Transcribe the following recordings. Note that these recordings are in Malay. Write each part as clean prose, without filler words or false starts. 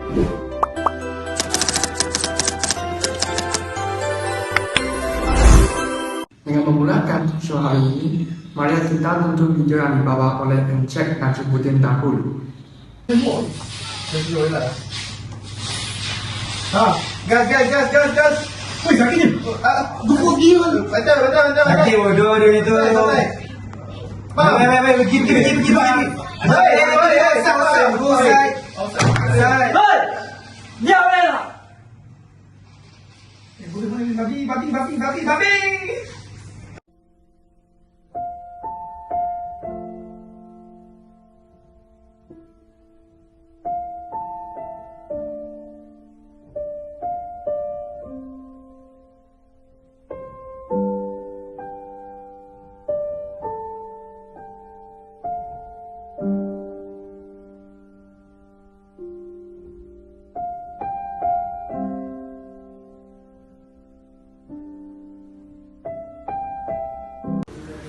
Dengan memulakan show hari ini, mari kita tonton video yang dibawa oleh Encik Najimuddin dahulu. Gas. Wih, sakit ni. Tunggu dia. Betul. Sakit bodoh dia ni tu. Baik, pergi. Hei! Diam lah. Babi.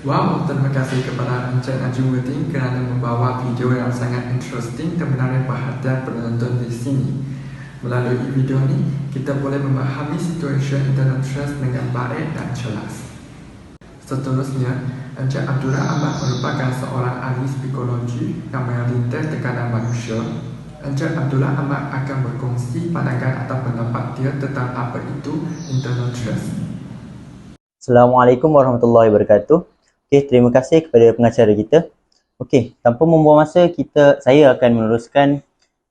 Wow, terima kasih kepada Encik Najimuddin kerana membawa video yang sangat interesting dan menarik perhatian penonton di sini. Melalui video ini, kita boleh memahami situasi internet trust dengan baik dan jelas. Seterusnya, Encik Abdullah Ahmad merupakan seorang ahli psikologi yang meneliti tekanan manusia. Encik Abdullah Ahmad akan berkongsi pandangan atau pendapat dia tentang apa itu internet trust. Assalamualaikum warahmatullahi wabarakatuh. Okey, terima kasih kepada pengacara kita. Okey, tanpa membuang masa, saya akan meneruskan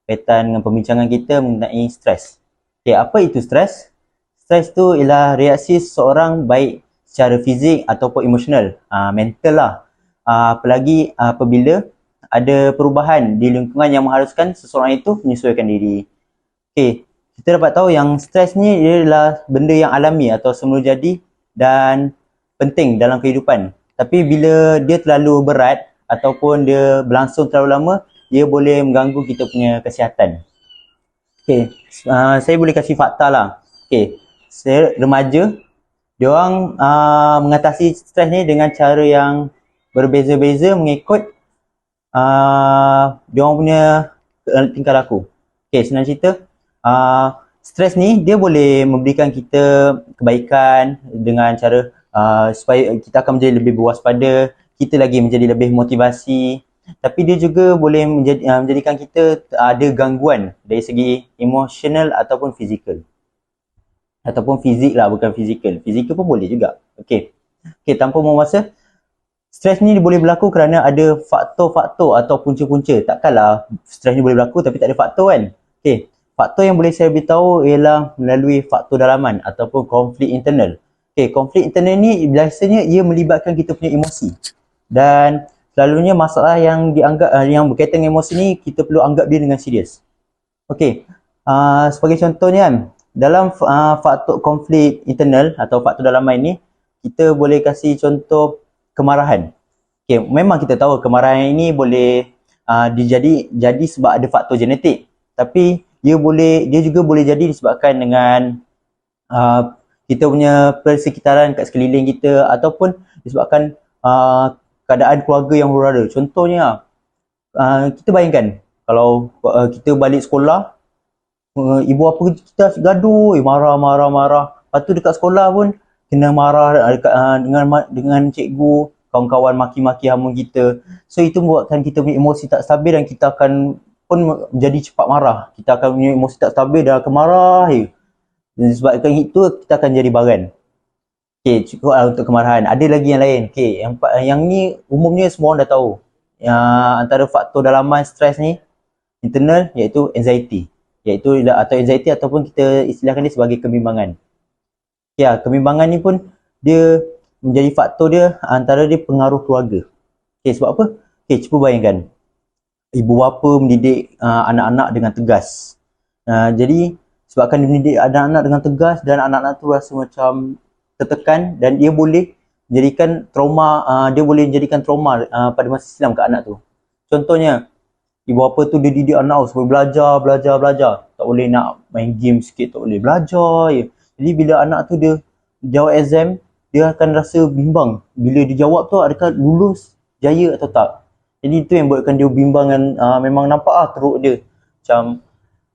kaitan dengan pembincangan kita mengenai stres. Okey, apa itu stres? Stres tu ialah reaksi seseorang baik secara fizik ataupun emosional, mental lah. Apalagi apabila ada perubahan di lingkungan yang mengharuskan seseorang itu menyesuaikan diri. Okey, kita dapat tahu yang stres ni ialah benda yang alami atau semula jadi dan penting dalam kehidupan. Tapi bila dia terlalu berat ataupun dia berlangsung terlalu lama, dia boleh mengganggu kita punya kesihatan. Okey, saya boleh kasih fakta lah. Okey, remaja, diorang mengatasi stres ni dengan cara yang berbeza-beza mengikut diorang punya tingkah laku. Okey, senang cerita, stres ni dia boleh memberikan kita kebaikan dengan cara supaya kita akan menjadi lebih berwaspada, kita lagi menjadi lebih motivasi. Tapi dia juga boleh menjadikan kita ada gangguan dari segi emosional ataupun fizikal. Ataupun fizik lah, bukan fizikal. Fizikal pun boleh juga. Okey, tanpa membuang masa, stres ni boleh berlaku kerana ada faktor-faktor atau punca-punca. Takkanlah stres ni boleh berlaku tapi tak ada faktor kan. Okey, faktor yang boleh saya beritahu ialah melalui faktor dalaman ataupun konflik internal. Okey, konflik internal ni biasanya ia melibatkan kita punya emosi. Dan selalunya masalah yang dianggap yang berkaitan dengan emosi ni kita perlu anggap dia dengan serius. Okey, sebagai contohnya kan, dalam faktor konflik internal atau faktor dalaman ni, kita boleh kasih contoh kemarahan. Okey, memang kita tahu kemarahan ini boleh jadi sebab ada faktor genetik. Tapi dia juga boleh jadi disebabkan dengan kita punya persekitaran kat sekeliling kita ataupun disebabkan keadaan keluarga yang huru-hara. Contohnya, kita bayangkan kalau kita balik sekolah, ibu bapa kita asyik gaduh, marah. Lepas tu dekat sekolah pun kena marah dengan cikgu, kawan-kawan maki-maki hamun kita. So itu membuatkan kita punya emosi tak stabil dan kita akan pun menjadi cepat marah. Kita akan punya emosi tak stabil dan akan marah je. Sebabkan itu kita akan jadi baran. Okey, cukup lah untuk kemarahan. Ada lagi yang lain. Okey, yang ni umumnya semua orang dah tahu. Antara faktor dalaman stres ni internal iaitu anxiety. Atau anxiety ataupun kita istilahkan dia sebagai kebimbangan. Ya, kebimbangan ni pun dia menjadi faktor dia antara dia pengaruh keluarga. Okey, sebab apa? Okey, cuba bayangkan. Ibu bapa mendidik anak-anak dengan tegas. Jadi sebabkan dia mendidik anak-anak dengan tegas dan anak-anak tu rasa macam tertekan dan dia boleh menjadikan trauma pada masa silam ke anak tu. Contohnya, ibu bapa tu dia didik anak supaya belajar. Tak boleh nak main game sikit, tak boleh belajar je. Jadi bila anak tu dia jawab exam, dia akan rasa bimbang. Bila dia jawab tu adakah lulus, jaya atau tak. Jadi itu yang buatkan dia bimbang dan memang nampak teruk dia. Macam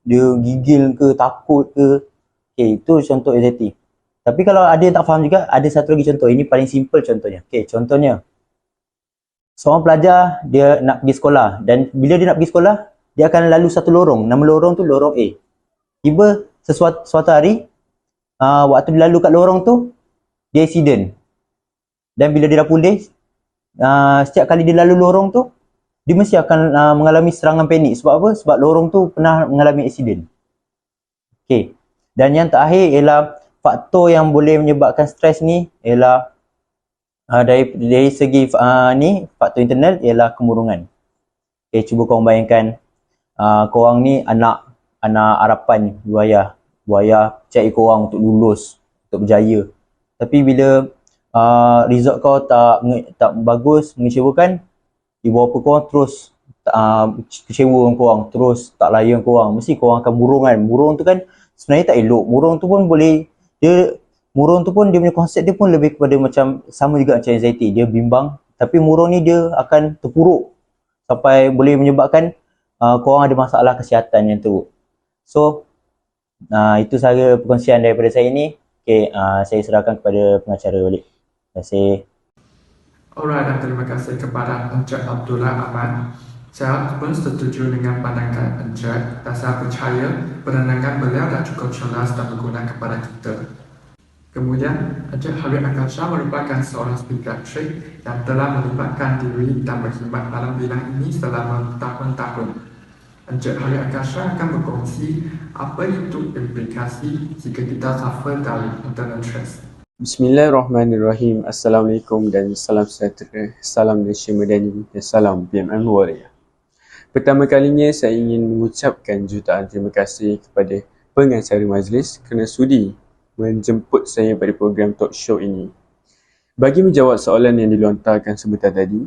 dia gigil ke, takut ke. Okay, itu contoh anxiety. Tapi kalau ada yang tak faham juga, ada satu lagi contoh. Ini paling simple contohnya. Okay, contohnya, seorang pelajar dia nak pergi sekolah dan bila dia nak pergi sekolah, dia akan lalu satu lorong. Nama lorong tu lorong A. Tiba suatu hari, waktu dia lalu kat lorong tu, dia accident. Dan bila dia dah pulih, setiap kali dia lalu lorong tu, dia mesti akan mengalami serangan panik. Sebab apa? Sebab lorong tu pernah mengalami accident. Okay. Dan yang terakhir ialah faktor yang boleh menyebabkan stres ni ialah dari segi faktor internal ialah kemurungan. Okay, cuba korang bayangkan korang ni anak harapan buaya cari korang untuk lulus, untuk berjaya. Tapi bila result kau tak bagus, mengecewakan, ibu bapa korang terus kecewa dengan korang, terus tak layan korang. Mesti korang akan murung kan. Murung tu kan sebenarnya tak elok. Murung tu pun dia punya konsep dia pun lebih kepada macam sama juga macam anxiety. Dia bimbang, tapi murung ni dia akan terpuruk sampai boleh menyebabkan korang ada masalah kesihatan yang teruk. So itu sahaja perkongsian daripada saya ni. Okay, saya serahkan kepada pengacara balik. Terima kasih. Alright, dan terima kasih kepada Encik Abdullah Ahmad. Saya pun setuju dengan pandangan Encik dan saya percaya pandangan beliau dah cukup jelas dan berguna kepada kita. Kemudian, Encik Hari Akasha merupakan seorang psikiatrik yang telah melibatkan diri dan berkhidmat dalam bidang ini selama tahun-tahun. Encik Hari Akasha akan berkongsi apa itu implikasi jika kita suffer dari internal stress. Bismillahirrahmanirrahim. Assalamualaikum dan salam sejahtera. Salam Malaysia Madani dan salam BMM Warrior. Pertama kalinya saya ingin mengucapkan jutaan terima kasih kepada pengacara majlis kerana sudi menjemput saya pada program talk show ini. Bagi menjawab soalan yang dilontarkan sebentar tadi,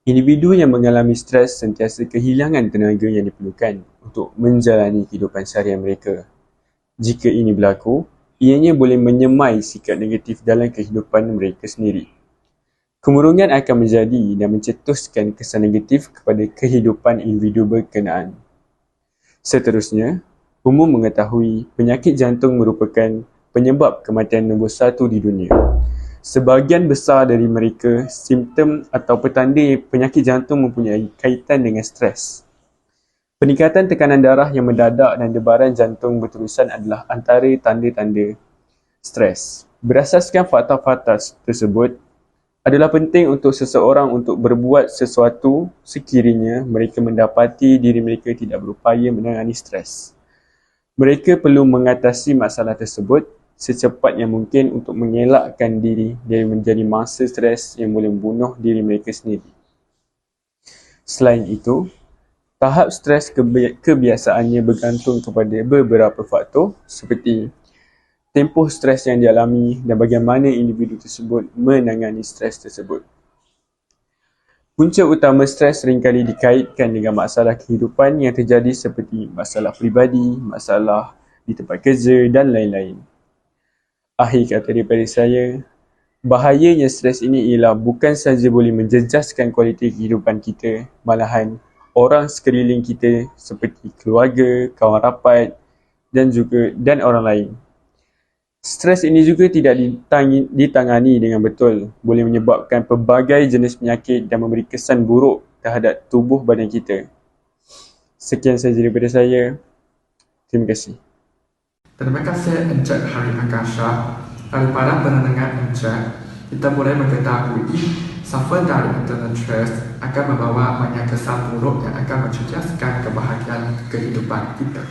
individu yang mengalami stres sentiasa kehilangan tenaga yang diperlukan untuk menjalani kehidupan seharian mereka. Jika ini berlaku, ianya boleh menyemai sikap negatif dalam kehidupan mereka sendiri. Kemurungan akan menjadi dan mencetuskan kesan negatif kepada kehidupan individu berkenaan. Seterusnya, umum mengetahui penyakit jantung merupakan penyebab kematian nombor 1 di dunia. Sebahagian besar dari mereka, simptom atau petanda penyakit jantung mempunyai kaitan dengan stres. Peningkatan tekanan darah yang mendadak dan debaran jantung berterusan adalah antara tanda-tanda stres. Berasaskan fakta-fakta tersebut, adalah penting untuk seseorang untuk berbuat sesuatu sekiranya mereka mendapati diri mereka tidak berupaya menangani stres. Mereka perlu mengatasi masalah tersebut secepat yang mungkin untuk mengelakkan diri dari menjadi mangsa stres yang boleh membunuh diri mereka sendiri. Selain itu, tahap stres kebiasaannya bergantung kepada beberapa faktor seperti tempoh stres yang dialami dan bagaimana individu tersebut menangani stres tersebut. Punca utama stres seringkali dikaitkan dengan masalah kehidupan yang terjadi seperti masalah peribadi, masalah di tempat kerja dan lain-lain. Akhir kata daripada saya, bahayanya stres ini ialah bukan sahaja boleh menjejaskan kualiti kehidupan kita, malahan orang sekeliling kita seperti keluarga, kawan rapat dan orang lain. Stres ini juga tidak ditangani dengan betul, boleh menyebabkan pelbagai jenis penyakit dan memberi kesan buruk terhadap tubuh badan kita. Sekian sahaja daripada saya. Terima kasih. Terima kasih Encik Hari Akasha. Daripada pendengar Encik, kita boleh mengetahui suffer dari internal stress akan membawa banyak kesan buruk yang akan mencecahkan kebahagiaan kehidupan kita.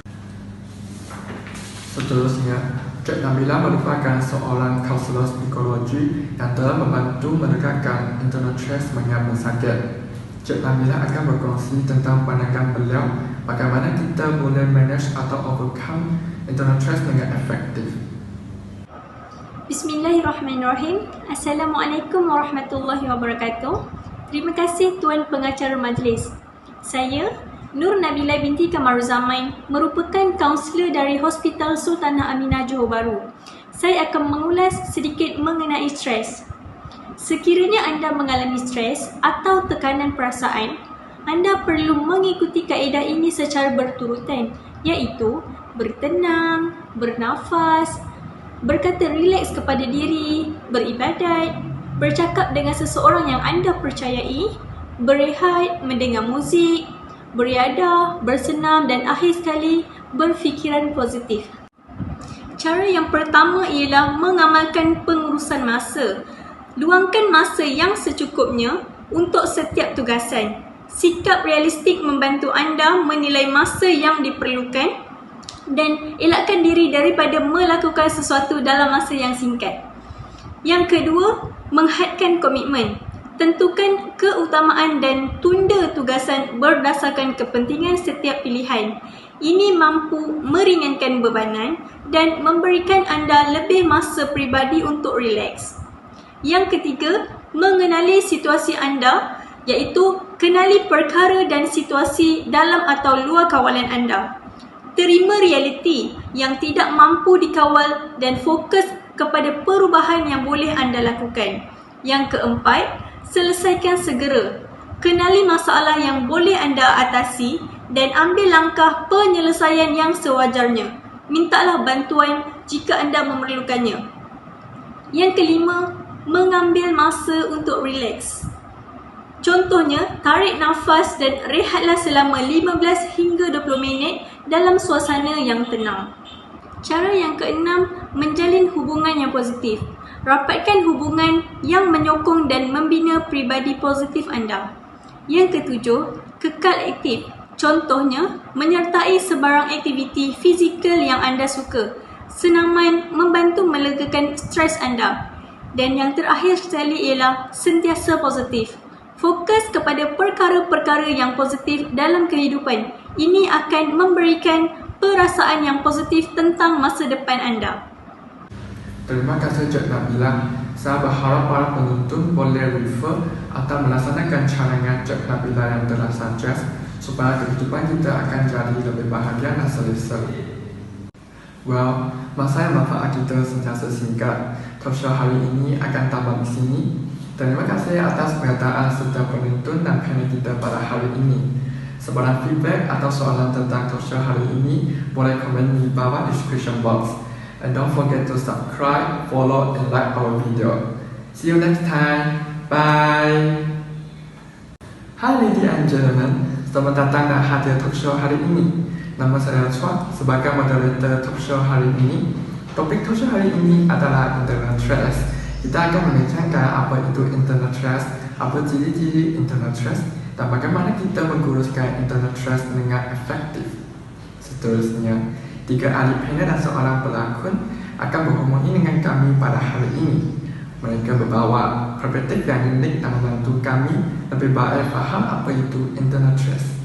Seterusnya, Cik Nabila merupakan seorang kaunselor psikologi yang telah membantu menegakkan internal stress mengenai sakit. Cik Nabila akan berkongsi tentang pandangan beliau bagaimana kita boleh manage atau overcome internal stress dengan efektif. Bismillahirrahmanirrahim. Assalamualaikum warahmatullahi wabarakatuh. Terima kasih Tuan Pengacara Majlis. Saya, Nur Nabila binti Kamaruzaman, merupakan kaunselor dari Hospital Sultanah Aminah Johor Bahru. Saya akan mengulas sedikit mengenai stres. Sekiranya anda mengalami stres atau tekanan perasaan, anda perlu mengikuti kaedah ini secara berturutan, iaitu bertenang, bernafas, berkata rileks kepada diri, beribadat, bercakap dengan seseorang yang anda percayai, berehat, mendengar muzik, beriadah, bersenam dan akhir sekali berfikiran positif. Cara yang pertama ialah mengamalkan pengurusan masa. Luangkan masa yang secukupnya untuk setiap tugasan. Sikap realistik membantu anda menilai masa yang diperlukan dan elakkan diri daripada melakukan sesuatu dalam masa yang singkat. Yang kedua, menghadkan komitmen. Tentukan keutamaan dan tunda tugasan berdasarkan kepentingan setiap pilihan. Ini mampu meringankan bebanan dan memberikan anda lebih masa peribadi untuk rileks. Yang ketiga, mengenali situasi anda, iaitu kenali perkara dan situasi dalam atau luar kawalan anda. Terima realiti yang tidak mampu dikawal dan fokus kepada perubahan yang boleh anda lakukan. Yang keempat, selesaikan segera. Kenali masalah yang boleh anda atasi dan ambil langkah penyelesaian yang sewajarnya. Mintalah bantuan jika anda memerlukannya. Yang kelima, mengambil masa untuk rileks. Contohnya, tarik nafas dan rehatlah selama 15 hingga 20 minit dalam suasana yang tenang. Cara yang keenam, menjalin hubungan yang positif. Rapatkan hubungan yang menyokong dan membina pribadi positif anda. Yang ketujuh, kekal aktif. Contohnya, menyertai sebarang aktiviti fizikal yang anda suka. Senaman membantu melegakan stres anda. Dan yang terakhir sekali ialah sentiasa positif. Fokus kepada perkara-perkara yang positif dalam kehidupan. Ini akan memberikan perasaan yang positif tentang masa depan anda. Terima kasih Cik Nabila. Saya berharap para penonton boleh refer atau melaksanakan cadangan Cik Nabila yang telah suggest supaya kehidupan kita akan jadi lebih bahagia dan selesa. Well, masa yang manfaat kita sentiasa singkat. Talk show hari ini akan tamat di sini. Terima kasih atas perhatian serta penonton dan panel kita pada hari ini. Sebarang feedback atau soalan tentang talk show hari ini boleh komen di bawah description box. And don't forget to subscribe, follow, and like our video. See you next time. Bye. Hi ladies and gentlemen, selamat datang dan hadir talk show hari ini. Nama saya Chuan sebagai moderator talk show hari ini. Topik talk show hari ini adalah internet stress. Kita akan membincangkan apa itu internet stress, apa ciri-ciri internet stress, dan bagaimana kita menguruskan internet stress dengan efektif. Seterusnya, 3 ahli panel dan seorang pelakon akan berhubungi dengan kami pada hari ini. Mereka membawa perspektif yang unik dan membantu kami lebih baik faham apa itu internet stress.